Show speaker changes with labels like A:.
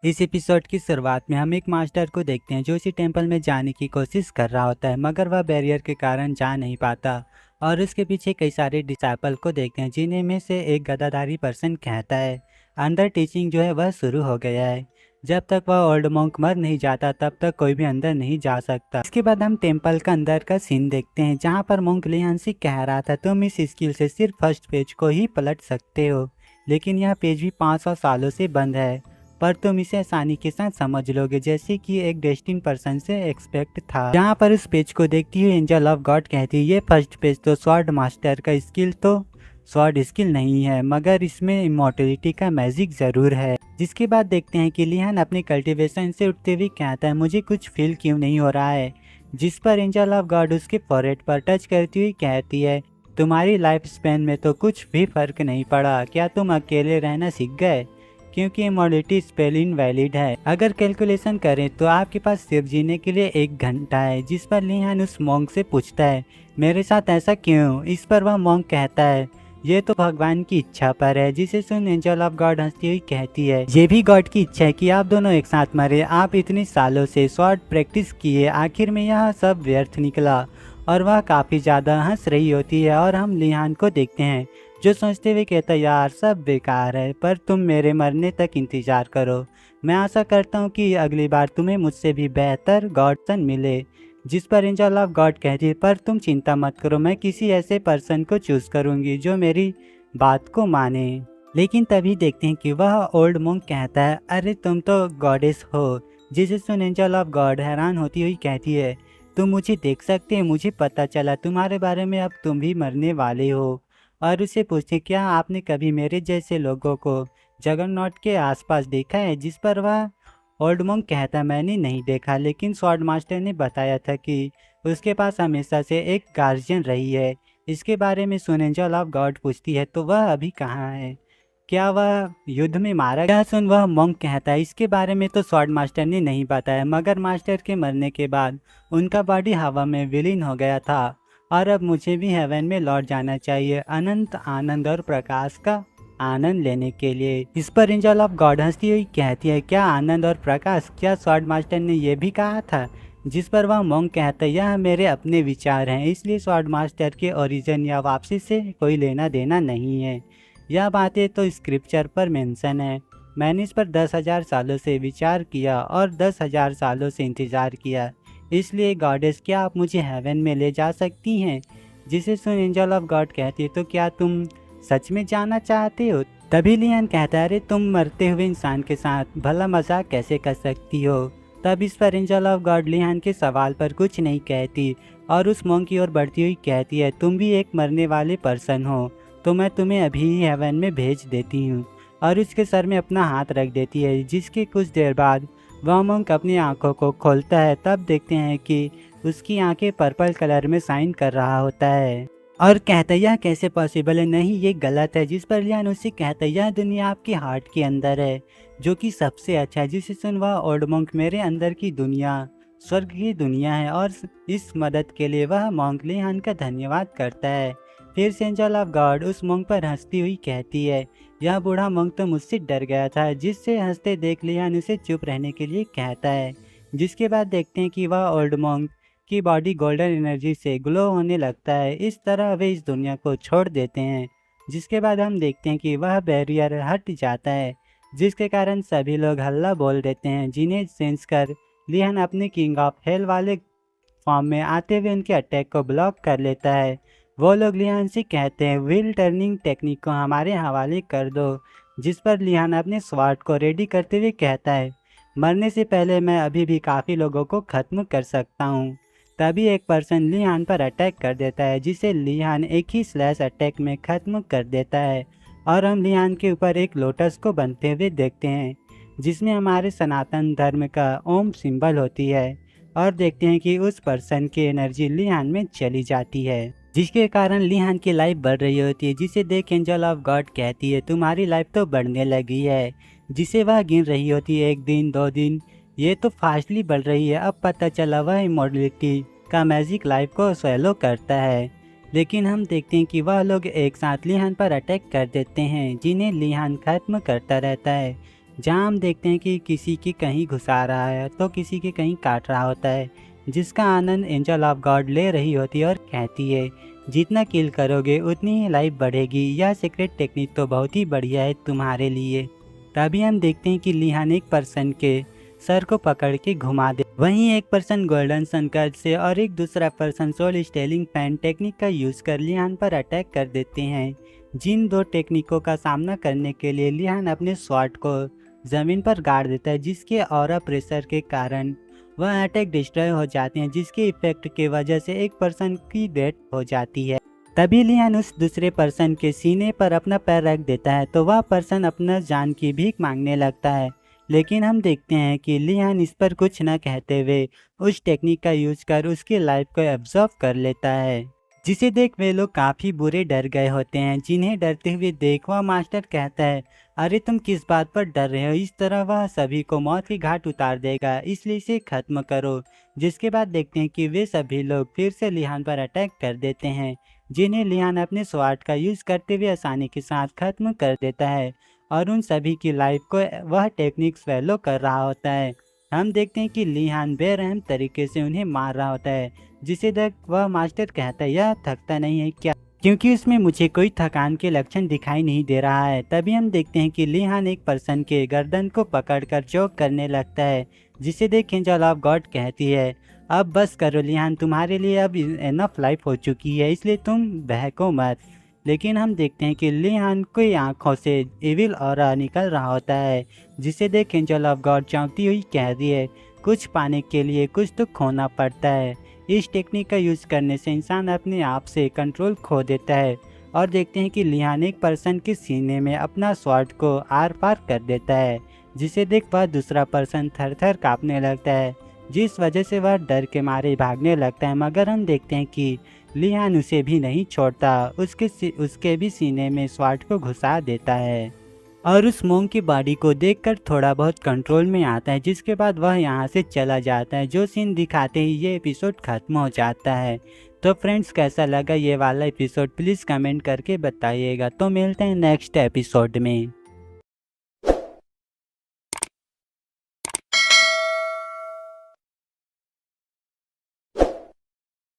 A: इस एपिसोड की शुरुआत में हम एक मास्टर को देखते हैं जो इसी टेंपल में जाने की कोशिश कर रहा होता है, मगर वह बैरियर के कारण जा नहीं पाता। और उसके पीछे कई सारे डिसाइपल को देखते हैं, जिन्हें में से एक गदाधारी पर्सन कहता है अंदर टीचिंग जो है वह शुरू हो गया है। जब तक वह ओल्ड मॉन्क मर नहीं जाता तब तक कोई भी अंदर नहीं जा सकता। इसके बाद हम टेंपल का अंदर का सीन देखते हैं, जहाँ पर मॉन्क लिहानसी कह रहा था तुम इस स्किल से सिर्फ फर्स्ट पेज को ही पलट सकते हो, लेकिन यह पेज भी 500 सालों से बंद है, पर तुम इसे आसानी के साथ समझ लोगे, जैसे कि एक डेस्टिन पर्सन से एक्सपेक्ट था। जहाँ पर उस पेज को देखती हुई एंजल ऑफ गॉड कहती है ये फर्स्ट पेज तो स्वॉर्ड मास्टर का स्किल तो स्वॉर्ड स्किल नहीं है, मगर इसमें इमोर्टलिटी का मैजिक जरूर है। जिसके बाद देखते हैं कि लिहान अपने कल्टीवेशन से उठते हुए कहता है मुझे कुछ फील क्यों नहीं हो रहा है, जिस पर एंजल ऑफ गॉड उसके फॉरहेड पर टच करती हुई कहती है तुम्हारी लाइफ स्पैन में तो कुछ भी फर्क नहीं पड़ा, क्या तुम अकेले रहना सीख गए, क्योंकि इमोर्टलिटी स्पेल इनवैलिड है। अगर कैलकुलेशन करें तो आपके पास सिर्फ जीने के लिए 1 घंटा है। जिस पर लिहान उस मॉन्क से पूछता है मेरे साथ ऐसा क्यों। इस पर वह मॉन्क कहता है ये तो भगवान की इच्छा पर है, जिसे सुन एंजल ऑफ गॉड हंसती हुई कहती है ये भी गॉड की इच्छा है कि आप दोनों एक साथ मरे। आप इतने सालों से स्वॉर्ड प्रैक्टिस किए, आखिर में यह सब व्यर्थ निकला। और वह काफ़ी ज़्यादा हंस रही होती है और हम लिहान को देखते हैं जो सोचते हुए कहता यार सब बेकार है, पर तुम मेरे मरने तक इंतज़ार करो। मैं आशा करता हूँ कि अगली बार तुम्हें मुझसे भी बेहतर गॉडसन मिले। जिस पर एंजल ऑफ गॉड कहती है पर तुम चिंता मत करो, मैं किसी ऐसे पर्सन को चूज़ करूँगी जो मेरी बात को माने। लेकिन तभी देखते हैं कि वह ओल्ड मॉन्क कहता है अरे तुम तो गॉडेस हो। जिसे सुन एंजल ऑफ गॉड हैरान होती हुई कहती है तुम मुझे देख सकते हैं, मुझे पता चला तुम्हारे बारे में, अब तुम भी मरने वाले हो। और उसे पूछे क्या आपने कभी मेरे जैसे लोगों को जगरनॉट के आसपास देखा है। जिस पर वह ओल्ड मॉन्क कहता मैंने नहीं देखा, लेकिन स्वॉर्ड मास्टर ने बताया था कि उसके पास हमेशा से एक गार्जियन रही है। इसके बारे में सुन एंजल ऑफ गॉड पूछती है तो वह अभी कहाँ है, क्या वह युद्ध में मारा गया। सुन वह मॉन्क कहता है इसके बारे में तो स्वॉर्ड मास्टर ने नहीं बताया, मगर मास्टर के मरने के बाद उनका बॉडी हवा में विलीन हो गया था और अब मुझे भी हेवन में लौट जाना चाहिए अनंत आनंद और प्रकाश का आनंद लेने के लिए। इस पर एंजल ऑफ गॉड हंसती हुई कहती है क्या आनंद और प्रकाश, क्या स्वॉर्ड मास्टर ने यह भी कहा था। जिस पर वह मॉन्क कहता है यह मेरे अपने विचार हैं, इसलिए स्वॉर्ड मास्टर के ओरिजिन या वापसी से कोई लेना देना नहीं है। यह बातें तो स्क्रिप्चर पर मेंशन है। मैंने इस पर 10,000 सालों से विचार किया और 10,000 सालों से इंतज़ार किया, इसलिए गॉडेस क्या आप मुझे हेवन में ले जा सकती हैं। जिसे सुन एंजल ऑफ गॉड कहती है तो क्या तुम सच में जाना चाहते हो। तभी लियान कहता है अरे तुम मरते हुए इंसान के साथ भला मजाक कैसे कर सकती हो। तब इस पर एंजल ऑफ गॉड लियान के सवाल पर कुछ नहीं कहती और उस मॉन्क की ओर बढ़ती हुई कहती है तुम भी एक मरने वाले पर्सन हो, तो मैं तुम्हें अभी ही हेवन में भेज देती हूँ। और उसके सर में अपना हाथ रख देती है। जिसके कुछ देर बाद वह मॉन्क अपनी आंखों को खोलता है, तब देखते हैं कि उसकी आंखें पर्पल कलर में साइन कर रहा होता है और कहता है यह कैसे पॉसिबल है, नहीं ये गलत है। जिस पर लियान उससे कहता है यह दुनिया आपके हार्ट के अंदर है, जो कि सबसे अच्छा है। जिसे सुन वह ओल्ड मॉन्क मेरे अंदर की दुनिया स्वर्ग की दुनिया है, और इस मदद के लिए वह मॉन्क लियान का धन्यवाद करता है। फिर से एंजल ऑफ गॉड उस मॉन्क पर हंसती हुई कहती है यह बूढ़ा मॉन्क तो मुझसे डर गया था। जिससे हंसते देख लियान उसे चुप रहने के लिए कहता है। जिसके बाद देखते हैं कि वह ओल्ड मॉन्क की बॉडी गोल्डन एनर्जी से ग्लो होने लगता है। इस तरह वे इस दुनिया को छोड़ देते हैं। जिसके बाद हम देखते हैं कि वह बैरियर हट जाता है, जिसके कारण सभी लोग हल्ला बोल देते हैं, जिन्हें सेंस कर लियान अपने किंग ऑफ हेल वाले फॉर्म में आते हुए उनके अटैक को ब्लॉक कर लेता है। वो लोग लिहान से कहते हैं व्हील टर्निंग टेक्निक को हमारे हवाले कर दो। जिस पर लिहान अपने स्वॉर्ड को रेडी करते हुए कहता है मरने से पहले मैं अभी भी काफ़ी लोगों को ख़त्म कर सकता हूँ। तभी एक पर्सन लिहान पर अटैक कर देता है, जिसे लिहान एक ही स्लैश अटैक में ख़त्म कर देता है। और हम लिहान के ऊपर एक लोटस को बनते हुए देखते हैं, जिसमें हमारे सनातन धर्म का ओम सिंबल होती है। और देखते हैं कि उस पर्सन की एनर्जी लिहान में चली जाती है, जिसके कारण लिहान की लाइफ बढ़ रही होती है। जिसे देख एंजल ऑफ गॉड कहती है तुम्हारी लाइफ तो बढ़ने लगी है। जिसे वह गिन रही होती है 1 दिन 2 दिन, ये तो फास्टली बढ़ रही है। अब पता चला वह इमोर्टलिटी का मैजिक लाइफ को स्वेलो करता है। लेकिन हम देखते हैं कि वह लोग एक साथ लिहान पर अटैक कर देते हैं, जिन्हें लिहान खत्म करता रहता है। जहां हम देखते हैं कि किसी की कहीं घुसा रहा है तो किसी की कहीं काट रहा होता है, जिसका आनंद एंजल ऑफ गॉड ले रही होती है और कहती है जितना किल करोगे उतनी ही लाइफ बढ़ेगी। यह सीक्रेट टेक्निक तो बहुत ही बढ़िया है तुम्हारे लिए। तभी हम देखते हैं कि लिहान एक पर्सन के सर को पकड़ के घुमा दे। वहीं एक पर्सन गोल्डन सनकट से और एक दूसरा पर्सन सोल स्टेलिंग पैन टेक्निक का यूज कर लिहान पर अटैक कर देते हैं। जिन दो टेक्निकों का सामना करने के लिए लिहान अपने स्वॉर्ड को जमीन पर गाड़ देता है, जिसके ऑरा प्रेशर के कारण वह अटैक डिस्ट्रॉय हो जाते हैं, जिसके इफेक्ट की वजह से एक पर्सन की डेथ हो जाती है। तभी लिहान उस दूसरे पर्सन के सीने पर अपना पैर रख देता है तो वह पर्सन अपना जान की भीख मांगने लगता है। लेकिन हम देखते हैं कि लिहान इस पर कुछ न कहते हुए उस टेक्निक का यूज कर उसकी लाइफ को एब्जॉर्व कर लेता है, जिसे देख वे लोग काफ़ी बुरे डर गए होते हैं। जिन्हें डरते हुए देख वह मास्टर कहता है, अरे तुम किस बात पर डर रहे हो, इस तरह वह सभी को मौत की घाट उतार देगा, इसलिए इसे खत्म करो। जिसके बाद देखते हैं कि वे सभी लोग फिर से लिहान पर अटैक कर देते हैं, जिन्हें लिहान अपने स्वॉर्ड का यूज करते हुए आसानी के साथ खत्म कर देता है और उन सभी की लाइफ को वह टेक्निक फॉलो कर रहा होता है। हम देखते हैं कि लिहान बेरहम तरीके से उन्हें मार रहा होता है, जिसे देख वह मास्टर कहता है, यह थकता नहीं है क्या, क्योंकि उसमें मुझे कोई थकान के लक्षण दिखाई नहीं दे रहा है। तभी हम देखते हैं कि लिहान एक पर्सन के गर्दन को पकड़कर चोक करने लगता है, जिसे देख एंजल ऑफ गॉड कहती है, अब बस करो लिहान, तुम्हारे लिए अब इनफ लाइफ हो चुकी है, इसलिए तुम बहको मत। लेकिन हम देखते हैं कि लिहान की आंखों से एविल ऑरा निकल रहा होता है, जिसे देख एंजल ऑफ गॉड चौंकती हुई कहती है, कुछ पाने के लिए कुछ तो खोना पड़ता है। इस टेक्निक का यूज करने से इंसान अपने आप से कंट्रोल खो देता है। और देखते हैं कि लिहान एक पर्सन के सीने में अपना स्वॉर्ड को आर पार कर देता है, जिसे देख वह दूसरा पर्सन थर थर काँपने लगता है, जिस वजह से वह डर के मारे भागने लगता है। मगर हम देखते हैं कि लिहान उसे भी नहीं छोड़ता, उसके भी सीने में स्वॉर्ड को घुसा देता है और उस मोंग की बॉडी को देखकर थोड़ा बहुत कंट्रोल में आता है, जिसके बाद वह यहाँ से चला जाता है। जो सीन दिखाते ही ये एपिसोड खत्म हो जाता है। तो फ्रेंड्स, कैसा लगा ये वाला एपिसोड प्लीज़ कमेंट करके बताइएगा। तो मिलते हैं नेक्स्ट एपिसोड में।